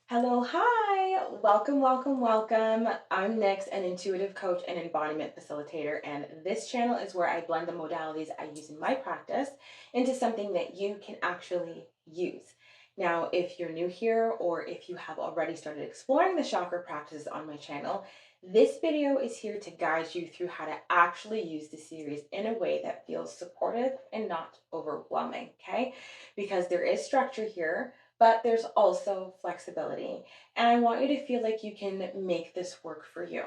Hello, hi, welcome, welcome, welcome. I'm Nix, an intuitive coach and embodiment facilitator, and this channel is where I blend the modalities I use in my practice into something that you can actually use. Now, if you're new here or if you have already started exploring the chakra practices on my channel, this video is here to guide you through how to actually use the series in a way that feels supportive and not overwhelming, okay? Because there is structure here, but there's also flexibility. And I want you to feel like you can make this work for you.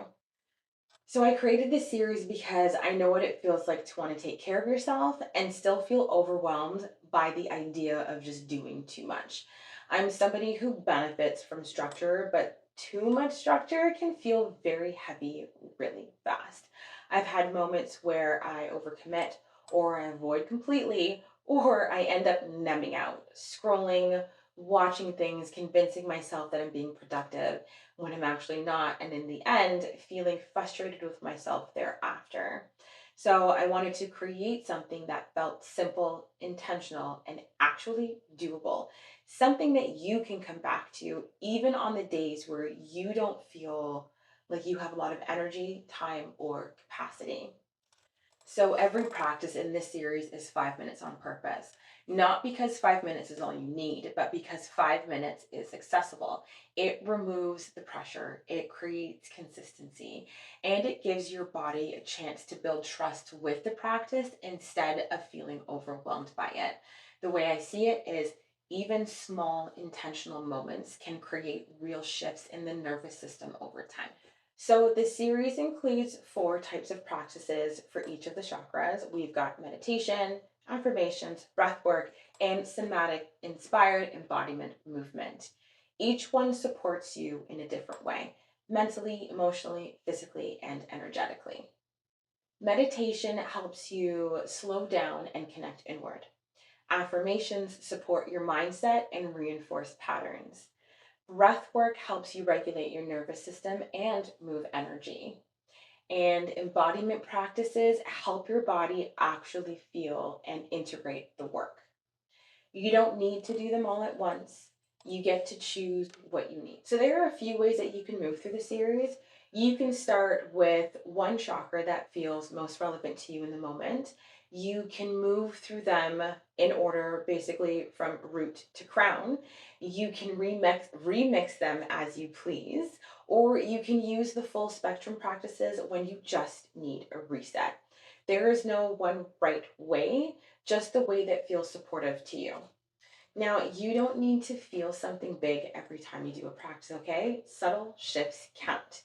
So I created this series because I know what it feels like to want to take care of yourself and still feel overwhelmed by the idea of just doing too much. I'm somebody who benefits from structure, but too much structure can feel very heavy really fast. I've had moments where I overcommit or I avoid completely, or I end up numbing out, scrolling, watching things, convincing myself that I'm being productive when I'm actually not, and in the end, feeling frustrated with myself thereafter. So, I wanted to create something that felt simple, intentional, and actually doable. Something that you can come back to even on the days where you don't feel like you have a lot of energy, time, or capacity. So every practice in this series is 5 minutes on purpose. Not because 5 minutes is all you need, but because 5 minutes is accessible. It removes the pressure, it creates consistency, and it gives your body a chance to build trust with the practice instead of feeling overwhelmed by it. The way I see it is even small intentional moments can create real shifts in the nervous system over time. So the series includes 4 types of practices for each of the chakras. We've got meditation, affirmations, breathwork, and somatic-inspired embodiment movement. Each one supports you in a different way, mentally, emotionally, physically, and energetically. Meditation helps you slow down and connect inward. Affirmations support your mindset and reinforce patterns. Breath work helps you regulate your nervous system and move energy. And embodiment practices help your body actually feel and integrate the work. You don't need to do them all at once. You get to choose what you need. So there are a few ways that you can move through the series. You can start with one chakra that feels most relevant to you in the moment. You can move through them in order, basically from root to crown. You can remix them as you please, or you can use the full spectrum practices when you just need a reset. There is no one right way, just the way that feels supportive to you. Now, you don't need to feel something big every time you do a practice, okay? Subtle shifts count.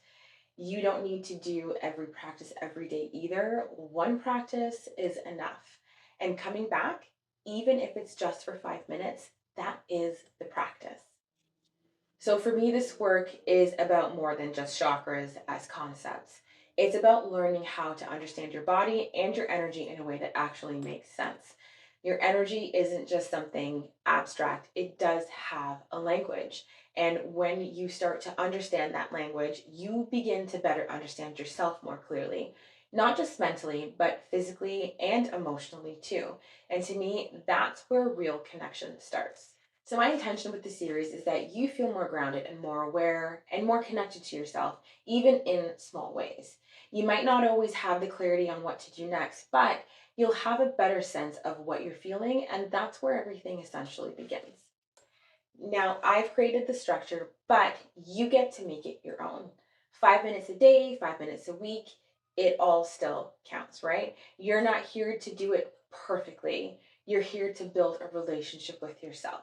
You don't need to do every practice every day either. One practice is enough. And coming back, even if it's just for 5 minutes, that is the practice. So for me, this work is about more than just chakras as concepts. It's about learning how to understand your body and your energy in a way that actually makes sense. Your energy isn't just something abstract, it does have a language. And when you start to understand that language, you begin to better understand yourself more clearly, not just mentally, but physically and emotionally too. And to me, that's where real connection starts. So, my intention with the series is that you feel more grounded and more aware and more connected to yourself, even in small ways. You might not always have the clarity on what to do next, but you'll have a better sense of what you're feeling, and that's where everything essentially begins. Now, I've created the structure, but you get to make it your own. 5 minutes a day, 5 minutes a week, it all still counts, right? You're not here to do it perfectly, you're here to build a relationship with yourself.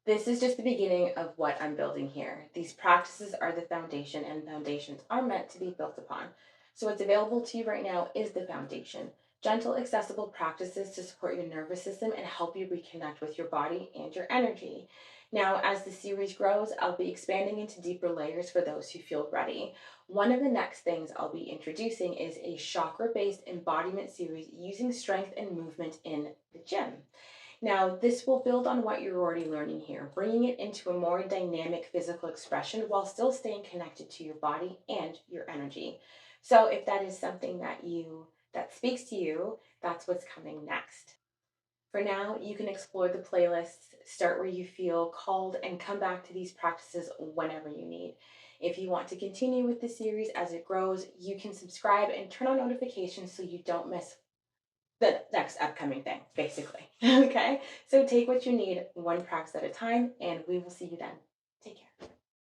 This is just the beginning of what I'm building here. These practices are the foundation, and foundations are meant to be built upon. So, what's available to you right now is the foundation. Gentle, accessible practices to support your nervous system and help you reconnect with your body and your energy. Now, as the series grows, I'll be expanding into deeper layers for those who feel ready. One of the next things I'll be introducing is a chakra based embodiment series using strength and movement in the gym. Now, this will build on what you're already learning here, bringing it into a more dynamic physical expression while still staying connected to your body and your energy. So, if that is something that speaks to you, that's what's coming next. For now, you can explore the playlists, start where you feel called, and come back to these practices whenever you need. If you want to continue with the series as it grows, you can subscribe and turn on notifications so you don't miss the next upcoming thing, basically. Okay? So take what you need, one practice at a time, and we will see you then. Take care.